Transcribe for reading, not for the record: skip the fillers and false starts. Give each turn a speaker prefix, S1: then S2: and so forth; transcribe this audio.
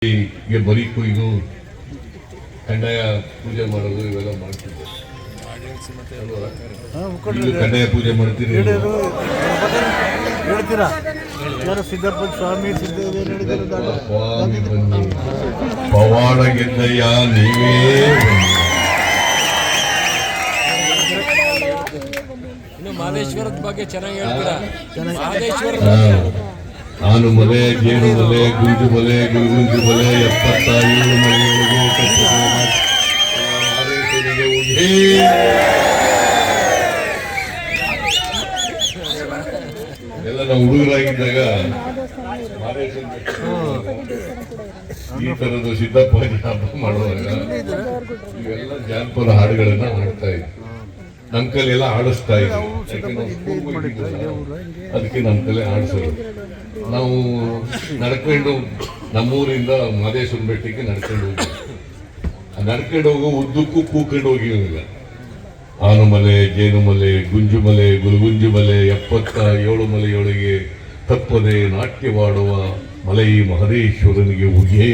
S1: ಗೆ ಬರೀ ಕೊಯ್ದು ಕಂದಾಯ ಪೂಜೆ ಮಾಡೋದು ಇವೆಲ್ಲ ಮಾಡ್ತಿದ್ದೆ. ಕಂದಾಯ ಪೂಜೆ ಮಾಡ್ತೀರಿ
S2: ಹೇಳ್ತೀರಾ? ಸಿದ್ದಪ್ಪ ಸ್ವಾಮಿ
S1: ಸ್ವಾಮಿ ಬನ್ನಿ, ಪವಾಡ ಗೆದ್ದಯ್ಯ ನೀವೇ
S3: ಇನ್ನು ಮಾದೇಶ್ವರದ ಬಗ್ಗೆ ಚೆನ್ನಾಗಿ ಹೇಳ್ತೀರಾ?
S1: ಆನು ಮಲೆ, ಜೇನು ಮಲೆ, ಗುಂಜು ಮಲೆ, ಗುರುಗುಂಜು ಮಲೆ, 77 ಮಲೆಯೊಳಗೆ ಎಲ್ಲ ನಾವು ಹುಡುಗರಾಗಿದ್ದಾಗ ಈ ತರದ್ದು ಸಿದ್ದಪ್ಪಾಜಿ ಹಬ್ಬ ಮಾಡುವಾಗ ಇವೆಲ್ಲ ಜಾನಪದ ಹಾಡುಗಳನ್ನ ಹಾಡ್ತಾ ಇದ್ವಿ. ನಮ್ಮ ಕಲೆ ಎಲ್ಲ ಆಡಿಸ್ತಾ ಇದ್ವಿ. ಅದಕ್ಕೆ ನಮ್ಮ ಕಲೆ ಆಡಿಸೋದು. ನಾವು ನಡ್ಕೊಂಡು ನಮ್ಮೂರಿಂದ ಮಾದೇಶ್ವರ ಬೆಟ್ಟಕ್ಕೆ ನಡ್ಕೊಂಡು ಹೋಗಿ ನಡ್ಕೊಂಡು ಹೋಗೋ ಉದ್ದಕ್ಕೂ ಕೂಕೊಂಡು ಹೋಗಿಲ್ಲ. ಆನು ಮಲೆ, ಜೇನು ಮಲೆ, ಗುಂಜು ಮಲೆ, ಗುರುಗುಂಜು ಮಲೆ, 77 ಮಲೆಯೊಳಗೆ ತಪ್ಪದೆ ನಾಟ್ಯವಾಡುವ ಮಲೈ ಮಹದೇಶ್ವರನಿಗೆ ಉಗೇ